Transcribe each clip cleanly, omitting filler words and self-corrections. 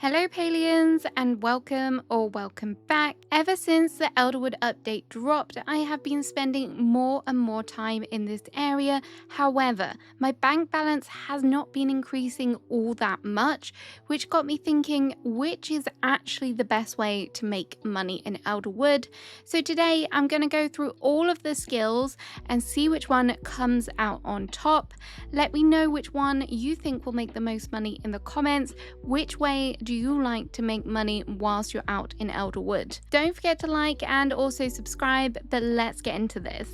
Hello Palians and welcome back. Ever since the Elderwood update dropped, I have been spending more and more time in this area. However, my bank balance has not been increasing all that much, which got me thinking which is actually the best way to make money in Elderwood. So today I'm going to go through all of the skills and see which one comes out on top. Let me know which one you think will make the most money in the comments. Which way do you like to make money whilst you're out in Elderwood? Don't forget to like and also subscribe, but let's get into this.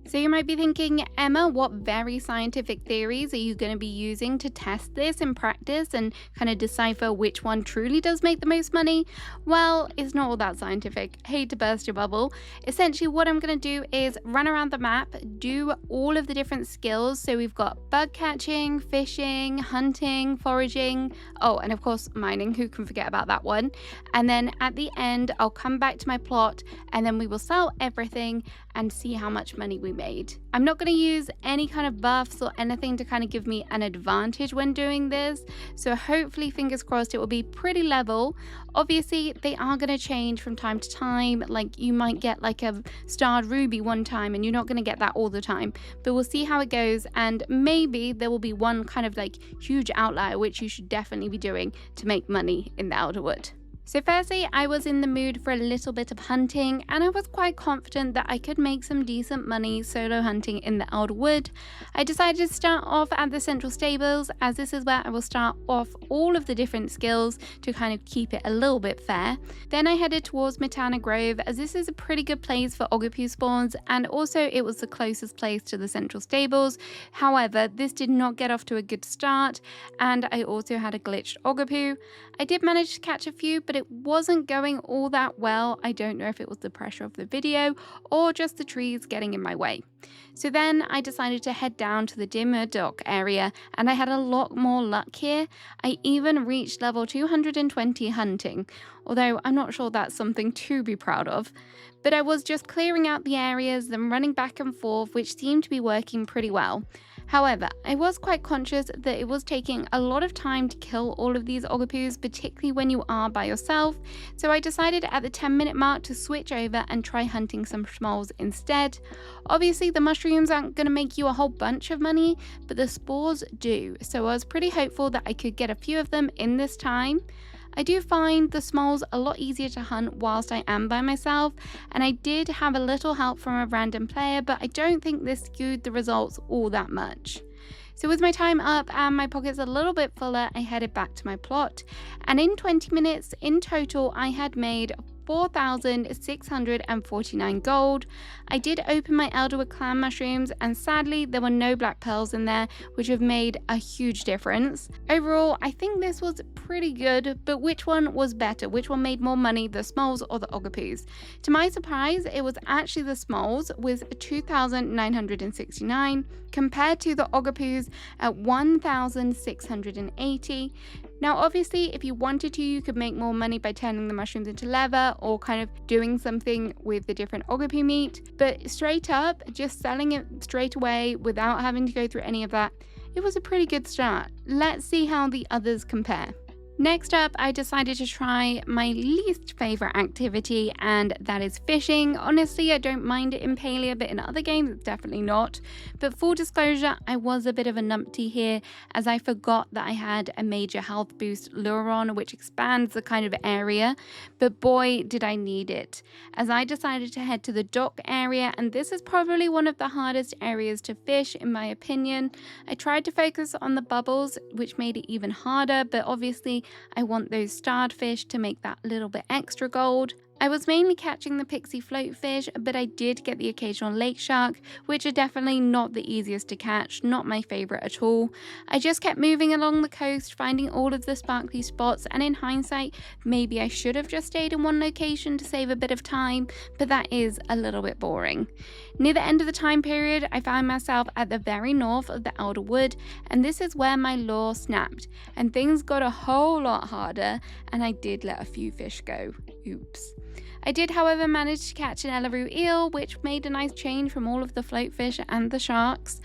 So you might be thinking, Emma, what very scientific theories are you going to be using to test this in practice and kind of decipher which one truly does make the most money? Well, it's not all that scientific. Hate to burst your bubble. Essentially, what I'm going to do is run around the map, do all of the different skills. So we've got bug catching, fishing, hunting, foraging, oh, and of course, mining. Who can forget about that one? And then at the end, I'll come back to my plot and then we will sell everything and see how much money we made. I'm not going to use any kind of buffs or anything to kind of give me an advantage when doing this, so hopefully, fingers crossed, it will be pretty level. Obviously, they are going to change from time to time. Like, you might get like a starred ruby one time and you're not going to get that all the time, but we'll see how it goes, and maybe there will be one kind of like huge outlier which you should definitely be doing to make money in the Elderwood. So firstly, I was in the mood for a little bit of hunting, and I was quite confident that I could make some decent money solo hunting in the Elderwood. I decided to start off at the central stables, as this is where I will start off all of the different skills to kind of keep it a little bit fair. Then I headed towards Matana Grove, as this is a pretty good place for Ogapoo spawns, and also it was the closest place to the central stables. However, this did not get off to a good start, and I also had a glitched Ogapoo. I did manage to catch a few, but it wasn't going all that well. I don't know if it was the pressure of the video or just the trees getting in my way. So then I decided to head down to the dimmer dock area, and I had a lot more luck here. I even reached level 220 hunting, although I'm not sure that's something to be proud of. But I was just clearing out the areas, then running back and forth, which seemed to be working pretty well. However, I was quite conscious that it was taking a lot of time to kill all of these Ogapoos, particularly when you are by yourself, so I decided at the 10-minute mark to switch over and try hunting some schmoles instead. Obviously, the mushrooms aren't going to make you a whole bunch of money, but the spores do, so I was pretty hopeful that I could get a few of them in this time. I do find the smalls a lot easier to hunt whilst I am by myself, and I did have a little help from a random player, but I don't think this skewed the results all that much. So with my time up and my pockets a little bit fuller, I headed back to my plot, and in 20 minutes in total I had made 4,649 gold. I did open my Elderwood clan mushrooms, and sadly there were no black pearls in there, which have made a huge difference. Overall, I think this was pretty good, but which one was better? Which one made more money, the smalls or the Ogapoos? To my surprise, it was actually the smalls with 2,969 compared to the Ogapoos at 1,680. Now obviously, if you wanted to, you could make more money by turning the mushrooms into leather or kind of doing something with the different Ogapoo meat, but straight up, just selling it straight away without having to go through any of that, it was a pretty good start. Let's see how the others compare. Next up, I decided to try my least favorite activity, and that is fishing. Honestly, I don't mind it in Palia, but in other games, it's definitely not. But full disclosure, I was a bit of a numpty here, as I forgot that I had a major health boost lure on, which expands the kind of area, but boy, did I need it, as I decided to head to the dock area, and this is probably one of the hardest areas to fish, in my opinion. I tried to focus on the bubbles, which made it even harder, but obviously, I want those starred fish to make that little bit extra gold. I was mainly catching the pixie floatfish, but I did get the occasional lake shark, which are definitely not the easiest to catch, not my favourite at all. I just kept moving along the coast, finding all of the sparkly spots, and in hindsight, maybe I should have just stayed in one location to save a bit of time, but that is a little bit boring. Near the end of the time period, I found myself at the very north of the Elderwood, and this is where my lure snapped, and things got a whole lot harder, and I did let a few fish go. Oops. I did, however, manage to catch an Elleroo eel, which made a nice change from all of the floatfish and the sharks.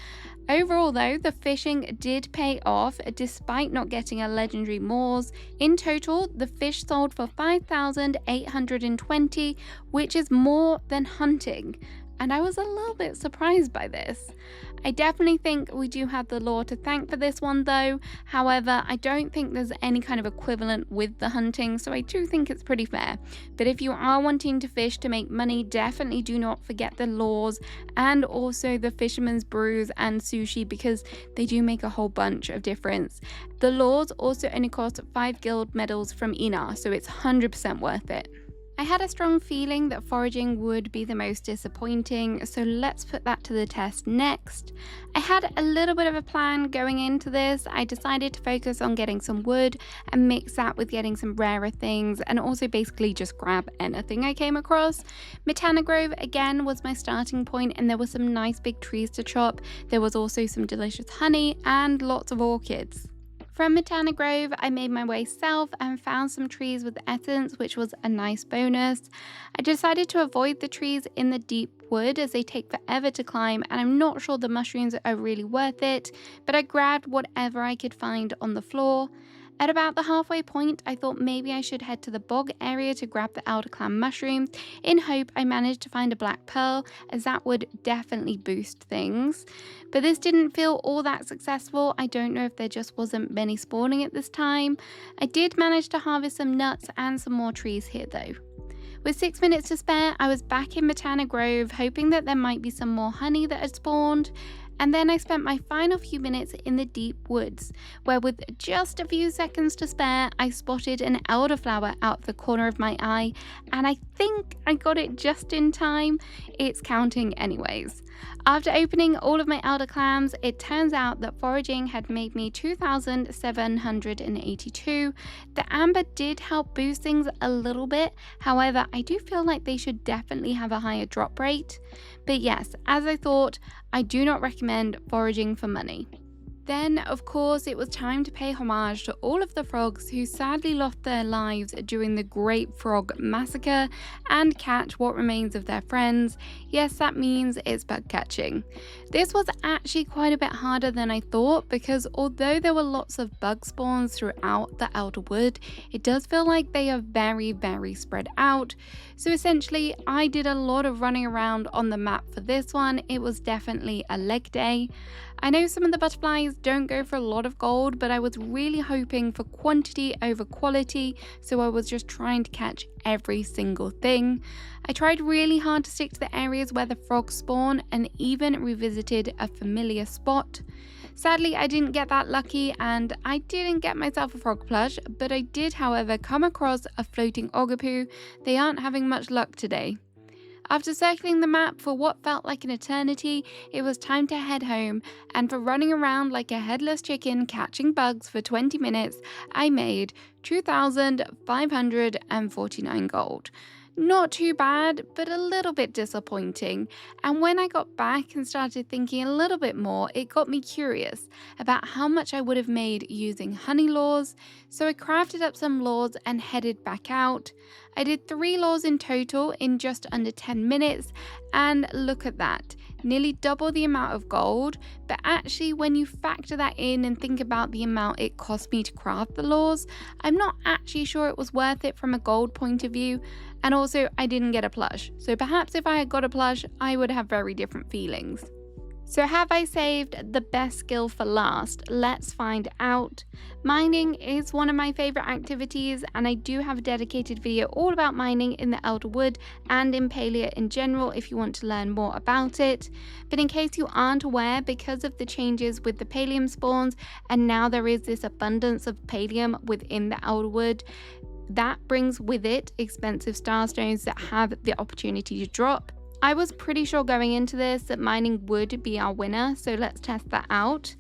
Overall, though, the fishing did pay off despite not getting a legendary Moors. In total, the fish sold for 5,820, which is more than hunting. And I was a little bit surprised by this. I definitely think we do have the law to thank for this one, though. However, I don't think there's any kind of equivalent with the hunting, so I do think it's pretty fair. But if you are wanting to fish to make money, definitely do not forget the laws and also the fisherman's brews and sushi, because they do make a whole bunch of difference. The laws also only cost 5 guild medals from Ina, so it's 100% worth it. I had a strong feeling that foraging would be the most disappointing, so let's put that to the test next. I had a little bit of a plan going into this. I decided to focus on getting some wood and mix that with getting some rarer things, and also basically just grab anything I came across. Matana Grove again was my starting point, and there were some nice big trees to chop. There was also some delicious honey and lots of orchids. From Matana Grove, I made my way south and found some trees with essence, which was a nice bonus. I decided to avoid the trees in the deep wood as they take forever to climb, and I'm not sure the mushrooms are really worth it, but I grabbed whatever I could find on the floor. At about the halfway point, I thought maybe I should head to the bog area to grab the elder clam mushrooms, in hope I managed to find a black pearl, as that would definitely boost things. But this didn't feel all that successful. I don't know if there just wasn't many spawning at this time. I did manage to harvest some nuts and some more trees here though. With 6 minutes to spare, I was back in Matana Grove, hoping that there might be some more honey that had spawned. And then I spent my final few minutes in the deep woods, where with just a few seconds to spare, I spotted an elderflower out the corner of my eye, and I think I got it just in time. It's counting anyways. After opening all of my elder clams, it turns out that foraging had made me 2,782. The amber did help boost things a little bit, however, I do feel like they should definitely have a higher drop rate. But yes, as I thought, I do not recommend foraging for money. Then, of course, it was time to pay homage to all of the frogs who sadly lost their lives during the Great Frog Massacre and catch what remains of their friends. Yes, that means it's bug catching. This was actually quite a bit harder than I thought, because although there were lots of bug spawns throughout the Elderwood, it does feel like they are very spread out. So essentially, I did a lot of running around on the map for this one. It was definitely a leg day. I know some of the butterflies don't go for a lot of gold, but I was really hoping for quantity over quality, so I was just trying to catch every single thing. I tried really hard to stick to the areas where the frogs spawn and even revisited a familiar spot. Sadly, I didn't get that lucky and I didn't get myself a frog plush, but I did, however, come across a floating ogapoo. They aren't having much luck today. After circling the map for what felt like an eternity, it was time to head home, and for running around like a headless chicken catching bugs for 20 minutes, I made 2,549 gold. Not too bad, but a little bit disappointing. And when I got back and started thinking a little bit more, it got me curious about how much I would have made using honey laws. So I crafted up some laws and headed back out. I did 3 laws in total in just under 10 minutes, and look at that. Nearly double the amount of gold, but actually when you factor that in and think about the amount it cost me to craft the laws, I'm not actually sure it was worth it from a gold point of view, and also I didn't get a plush, so perhaps if I had got a plush I would have very different feelings. So have I saved the best skill for last? Let's find out. Mining is one of my favorite activities, and I do have a dedicated video all about mining in the Elderwood and in Palia in general if you want to learn more about it. But in case you aren't aware, because of the changes with the Palium spawns, and now there is this abundance of Palium within the Elderwood, that brings with it expensive starstones that have the opportunity to drop. I was pretty sure going into this that mining would be our winner, so let's test that out.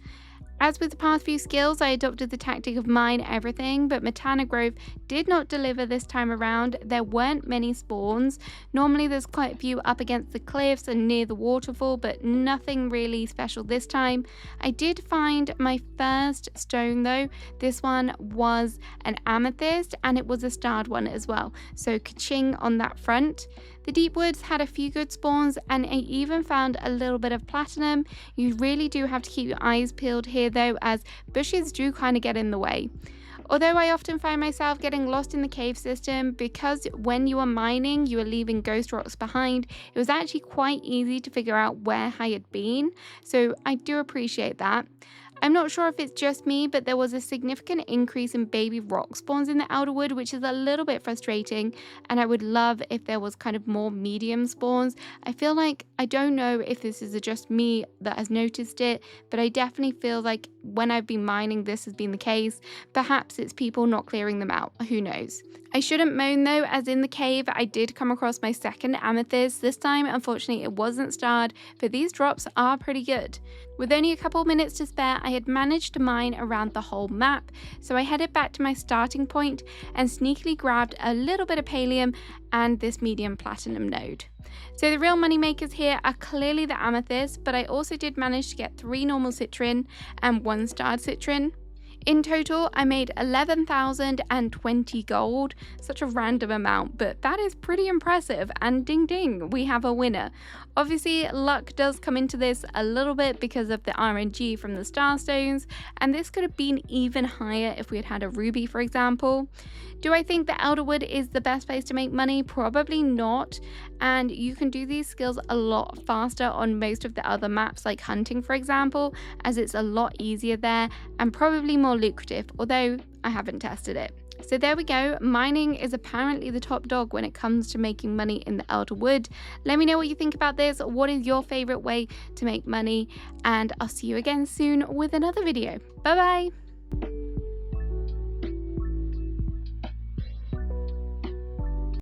As with the past few skills, I adopted the tactic of mine everything, but Matana Grove did not deliver this time around. There weren't many spawns. Normally there's quite a few up against the cliffs and near the waterfall, but nothing really special this time. I did find my first stone though. This one was an amethyst and it was a starred one as well, so ka-ching on that front. The deep woods had a few good spawns, and I even found a little bit of platinum. You really do have to keep your eyes peeled here though, as bushes do kind of get in the way. Although I often find myself getting lost in the cave system, because when you are mining you are leaving ghost rocks behind, it was actually quite easy to figure out where I had been, so I do appreciate that. I'm not sure if it's just me, but there was a significant increase in baby rock spawns in the Elderwood, which is a little bit frustrating, and I would love if there was kind of more medium spawns. I feel like, I don't know if this is just me that has noticed it, but I definitely feel like when I've been mining this has been the case. Perhaps it's people not clearing them out, who knows. I shouldn't moan though, as in the cave I did come across my second amethyst. This time unfortunately it wasn't starred, but these drops are pretty good. With only a couple minutes to spare, I had managed to mine around the whole map, so I headed back to my starting point and sneakily grabbed a little bit of Palium and this medium platinum node. So the real money makers here are clearly the amethyst, but I also did manage to get 3 normal citrin and 1 starred citrin. In total, I made 11,020 gold, such a random amount, but that is pretty impressive, and ding ding, we have a winner. Obviously, luck does come into this a little bit because of the RNG from the starstones, and this could have been even higher if we had had a ruby, for example. Do I think the Elderwood is the best place to make money? Probably not, and you can do these skills a lot faster on most of the other maps, like hunting for example, as it's a lot easier there and probably more lucrative, although I haven't tested it. So there we go, mining is apparently the top dog when it comes to making money in the Elderwood. Let me know what you think about this, what is your favourite way to make money, and I'll see you again soon with another video. Bye bye!